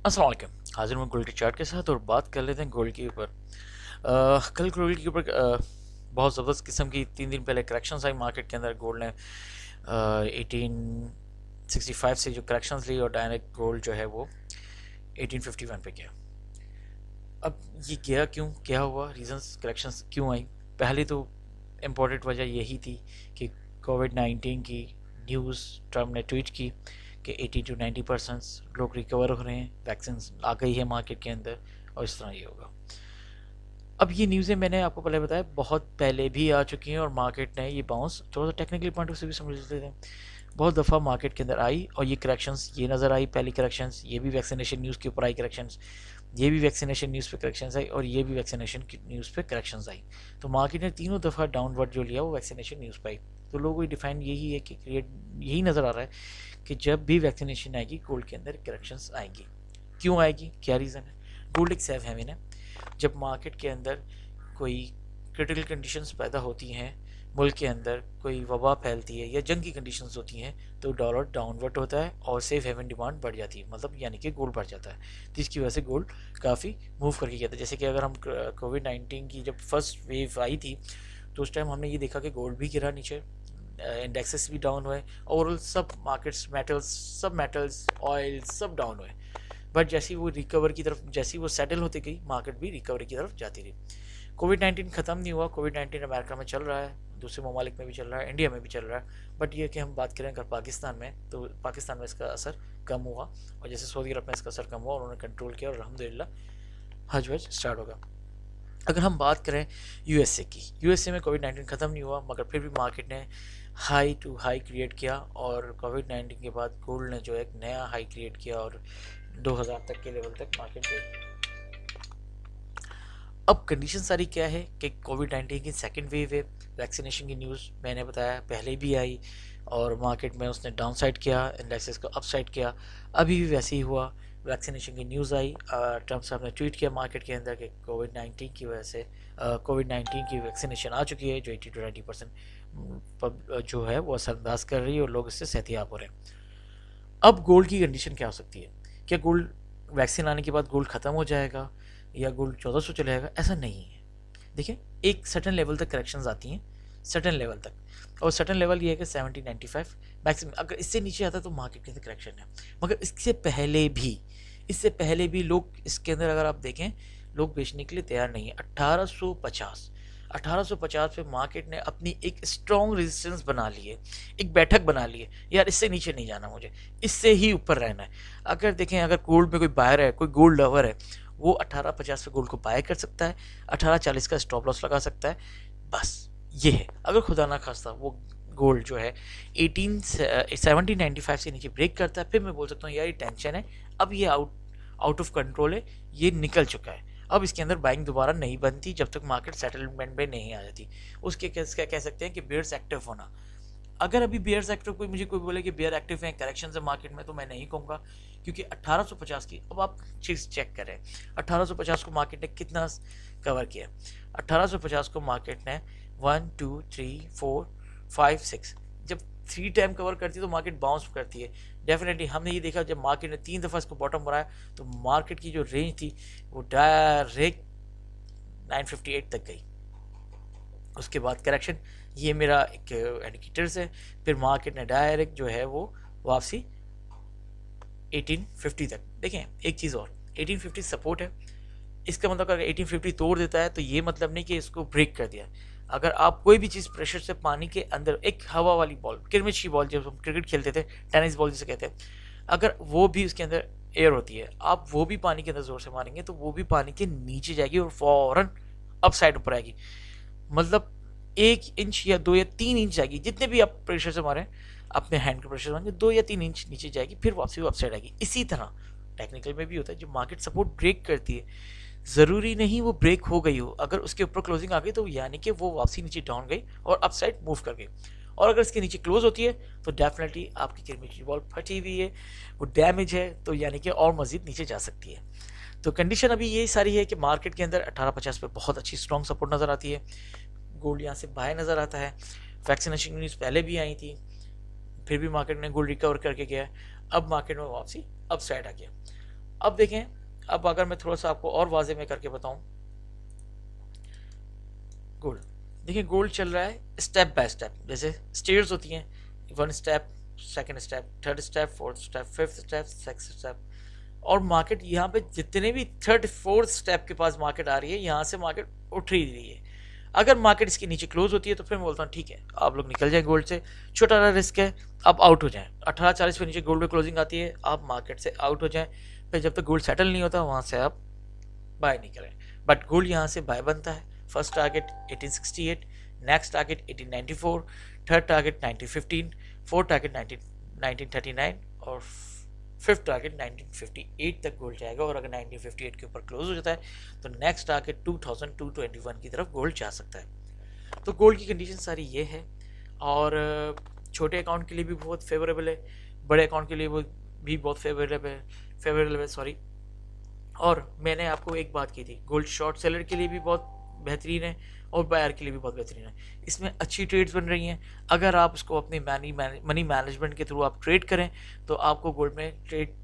अस्सलाम वालेकुम। हाजिर हूँ गोल्ड के चार्ट के साथ और बात कर लेते हैं गोल्ड के ऊपर। कल गोल्ड के ऊपर बहुत ज़बरदस्त किस्म की 3 दिन पहले करेक्शंस आई मार्केट के अंदर। गोल्ड ने 1865 से जो करेक्शंस ली और डायरेक्ट गोल्ड जो है वो 1851 पे गया। अब ये गया क्यों, क्या हुआ, रीजंस करेक्शंस क्यों आई? पहली तो इम्पोर्टेंट वजह यही थी कि कोविड-19 की न्यूज़ ट्रम्प ने ट्वीट की कि 80 to 90% लोग रिकवर हो रहे हैं, वैक्सीन आ गई है मार्केट के अंदर और इस तरह ये होगा। अब ये न्यूज़ें मैंने आपको पहले बताया बहुत पहले भी आ चुकी हैं और मार्केट ने ये बाउंस थोड़ा सा टेक्निकली पॉइंट ऑफ से भी समझ लेते हैं, बहुत दफ़ा मार्केट के अंदर आई और ये करेक्शंस ये नज़र आई। पहली करेक्शंस ये भी वैक्सीनेशन न्यूज़ के ऊपर आई करेक्शंस, ये भी वैक्सीनेशन न्यूज़ पे करेक्शंस आई और ये भी वैक्सीनेशन की न्यूज़ पे करेक्शंस आई। तो मार्केट ने तीनों दफ़ा डाउनवर्ड जो लिया वो वैक्सीनेशन न्यूज़ पे आई। तो लोगों को डिफाइन यही है कि क्रिएट यही नज़र आ रहा है कि जब भी वैक्सीनेशन आएगी गोल्ड के अंदर करेक्शंस आएंगी। क्यों आएगी, क्या रीज़न है? गोल्ड एक सेफ हेवन है। जब मार्केट के अंदर कोई क्रिटिकल कंडीशंस पैदा होती हैं, मुल्क के अंदर कोई वबा फैलती है या जंग की कंडीशंस होती हैं, तो डॉलर डाउनवर्ड होता है और सेफ हेवन डिमांड बढ़ जाती है, मतलब यानी कि गोल्ड बढ़ जाता है। जिसकी वजह से गोल्ड काफ़ी मूव करके गया था। जैसे कि अगर हम कोविड-19 की जब फर्स्ट वेव आई थी तो उस टाइम हमने ये देखा कि गोल्ड भी गिरा नीचे, इंडेक्सेस भी डाउन हुए, ओवरऑल सब मार्केट्स, मेटल्स, ऑयल सब डाउन हुए। बट जैसी वो रिकवर की तरफ, जैसी वो सेटल होती गई, मार्केट भी रिकवरी की तरफ जाती रही। कोविड-19 ख़त्म नहीं हुआ। कोविड-19 अमेरिका में चल रहा है, दूसरे ममालिक में भी चल रहा है, इंडिया में भी चल रहा है। बट ये कि हम बात करें अगर पाकिस्तान में, तो पाकिस्तान में इसका असर कम हुआ और जैसे सऊदी अरब में इसका असर कम हुआ, उन्होंने कंट्रोल किया और अल्हम्दुलिल्लाह हज वज स्टार्ट होगा। अगर हम बात करें यूएसए की, यूएसए में कोविड-19 ख़त्म नहीं हुआ मगर फिर भी मार्केट ने हाई टू हाई क्रिएट किया और कोविड-19 के बाद गोल्ड ने जो एक नया हाई क्रिएट किया और 2000 तक के लेवल तक मार्केट गई। अब कंडीशन सारी क्या है कि कोविड-19 की सेकेंड वेव है। वैक्सीनेशन की न्यूज़ मैंने बताया पहले भी आई और मार्केट में उसने डाउन साइड किया, इंडेक्सेस को अप साइड किया। अभी भी वैसे ही हुआ। वैक्सीनेशन की न्यूज़ आई, ट्रम्प साहब ने ट्वीट किया मार्केट के अंदर कि कोविड-19 की वजह से कोविड-19 की वैक्सीनेशन आ चुकी है जो 80 to 90% जो है वो असरअंदाज कर रही है और लोग इससे सेहतियाब हो रहे हैं। अब गोल्ड की कंडीशन क्या हो सकती है? क्या गोल्ड वैक्सीन आने के बाद गोल्ड ख़त्म हो जाएगा या गोल्ड 1400 चले जाएगा? ऐसा नहीं है। देखिए, एक सर्टेन लेवल तक करेक्शंस आती हैं, सर्टेन लेवल तक, और सर्टेन लेवल ये है कि 70-95 मैक्सिमम। अगर इससे नीचे आता है तो मार्केट के अंदर करेक्शन है। मगर इससे पहले भी लोग इसके अंदर अगर आप देखें, लोग बेचने के लिए तैयार नहीं है। 1850 पे मार्केट ने अपनी एक स्ट्रॉन्ग रेजिस्टेंस बना ली है, एक बैठक बना ली है, यार इससे नीचे नहीं जाना, मुझे इससे ही ऊपर रहना है। अगर देखें, अगर गोल्ड में कोई बायर है, कोई गोल्ड लवर है, वो 1850 पे गोल्ड को बाय कर सकता है, 1840 का स्टॉप लॉस लगा सकता है। बस ये है। अगर खुदा ना खास्ता वो गोल्ड जो है 1795 से नीचे ब्रेक करता है, फिर मैं बोल सकता हूँ यार ये टेंशन है, अब ये आउट ऑफ कंट्रोल है, ये निकल चुका है, अब इसके अंदर बाइंग दोबारा नहीं बनती जब तक मार्केट सेटलमेंट में नहीं आ जाती। उसके क्या कह सकते हैं कि बियर्स एक्टिव होना। अगर अभी बियर्स एक्टिव, मुझे कोई बोले कि बियर एक्टिव है, करेक्शन है मार्केट में, तो मैं नहीं कहूँगा, क्योंकि 1850 की, अब आप चीज़ चेक करें, 1850 को मार्केट ने कितना कवर किया? 1850 को मार्केट ने 1 2 3 4 5 6, जब 3 टाइम कवर करती है तो मार्केट बाउंस करती है। डेफिनेटली हमने ये देखा, जब मार्केट ने 3 दफ़ा इसको बॉटम बनाया तो मार्केट की जो रेंज थी वो डायरेक्ट 958 तक गई। उसके बाद करेक्शन, ये मेरा एक इंडिकेटर्स है। फिर मार्केट ने डायरेक्ट जो है वो वापसी 1850 तक। देखें एक चीज़ और, 1850 सपोर्ट है, इसका मतलब अगर 1850 तोड़ देता है तो ये मतलब नहीं कि इसको ब्रेक कर दिया। अगर आप कोई भी चीज़ प्रेशर से पानी के अंदर, एक हवा वाली बॉल, किरमिच की बॉल, जब हम क्रिकेट खेलते थे, टेनिस बॉल जिसे कहते हैं, अगर वो भी उसके अंदर एयर होती है, आप वो भी पानी के अंदर जोर से मारेंगे तो वो भी पानी के नीचे जाएगी और फौरन अप साइड ऊपर आएगी। मतलब 1 इंच या 2 या 3 इंच जाएगी, जितने भी आप प्रेशर से मारें, अपने हैंड के प्रेशर मारेंगे 2 या 3 इंच नीचे जाएगी, फिर वापसी अप साइड आएगी। इसी तरह टेक्निकल में भी होता है, जब मार्केट सपोर्ट ब्रेक करती है, ज़रूरी नहीं वो ब्रेक हो गई हो, अगर उसके ऊपर क्लोजिंग आ गई तो यानी कि वो वापसी नीचे डाउन गई और अप साइड मूव कर गई। और अगर इसके नीचे क्लोज होती है तो डेफिनेटली आपकी किरमिच की बॉल फटी हुई है, वो डैमेज है, तो यानी कि और मजीद नीचे जा सकती है। तो कंडीशन अभी ये सारी है कि मार्केट के अंदर 1850 पे बहुत अच्छी स्ट्रॉन्ग सपोर्ट नज़र आती है, गोल्ड यहाँ से बाय नज़र आता है। वैक्सीनेशन न्यूज़ पहले भी आई थी, फिर भी मार्केट ने गोल्ड रिकवर करके गया। अब मार्केट में वापसी अप साइड आ गया। अब देखें, अब अगर मैं थोड़ा सा आपको और वाजे में करके बताऊं, गोल्ड देखिए, गोल्ड चल रहा है स्टेप बाय स्टेप, जैसे स्टेयर्स होती हैं, 1 step, 2nd step, 3rd step, 4th step, 5th step, 6th step, और मार्केट यहाँ पे जितने भी 3rd 4th स्टेप के पास मार्केट आ रही है, यहाँ से मार्केट उठ ही रही है। अगर मार्केट इसके नीचे क्लोज होती है तो फिर मैं बोलता हूँ ठीक है, आप लोग निकल जाए गोल्ड से, छोटा सा रिस्क है, आप आउट हो जाएं। 1840 पे नीचे गोल्ड में क्लोजिंग आती है, आप मार्केट से आउट हो जाएं। फिर जब तक गोल्ड सेटल नहीं होता वहाँ से आप बाय नहीं करें। बट गोल्ड यहाँ से बाय बनता है। First target 1868, next target 1894, third target 1915, fourth target 1939 और फिफ्थ टारगेट 1958 तक गोल्ड जाएगा। और अगर 1958 के ऊपर क्लोज हो जाता है तो नेक्स्ट टारगेट 2221 की तरफ गोल्ड जा सकता है। तो गोल्ड की कंडीशन सारी ये है, और छोटे अकाउंट के लिए भी बहुत फेवरेबल है, बड़े अकाउंट के लिए भी बहुत फेवरेबल है सॉरी। और मैंने आपको एक बात की थी, गोल्ड शॉर्ट सेलर के लिए भी बहुत बेहतरीन है और बायर के लिए भी बहुत बेहतरीन है। इसमें अच्छी ट्रेड्स बन रही हैं। अगर आप उसको अपनी मनी मैनेजमेंट के थ्रू आप ट्रेड करें तो आपको गोल्ड में ट्रेड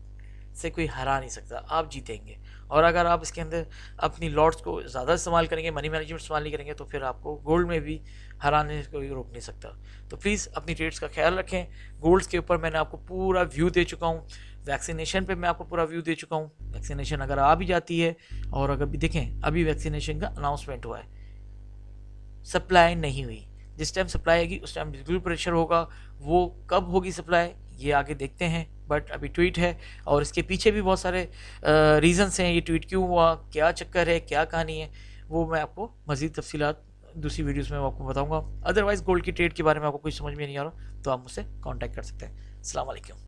से कोई हरा नहीं सकता, आप जीतेंगे। और अगर आप इसके अंदर अपनी लॉट्स को ज़्यादा इस्तेमाल करेंगे, मनी मैनेजमेंट इस्तेमाल नहीं करेंगे, तो फिर आपको गोल्ड में भी हराने से कोई रोक नहीं सकता। तो प्लीज़ अपनी ट्रेड्स का ख्याल रखें। गोल्ड्स के ऊपर मैंने आपको पूरा व्यू दे चुका हूँ, वैक्सीनेशन पे मैं आपको पूरा व्यू दे चुका हूँ। वैक्सीनेशन अगर आ भी जाती है, और अगर भी देखें अभी वैक्सीनेशन का अनाउंसमेंट हुआ है, सप्लाई नहीं हुई, जिस टाइम सप्लाई आएगी उस टाइम बिल्कुल प्रेशर होगा। वो कब होगी सप्लाई ये आगे देखते हैं, बट अभी ट्वीट है और इसके पीछे भी बहुत सारे रीजंस हैं, ये ट्वीट क्यों हुआ, क्या चक्कर है, क्या कहानी है, वो मैं आपको मज़ीद तफसीलात दूसरी वीडियोस में आपको बताऊंगा। अदरवाइज गोल्ड की ट्रेड के बारे में आपको कुछ समझ में नहीं आ रहा तो आप मुझसे कांटेक्ट कर सकते हैं। अस्सलाम वालेकुम।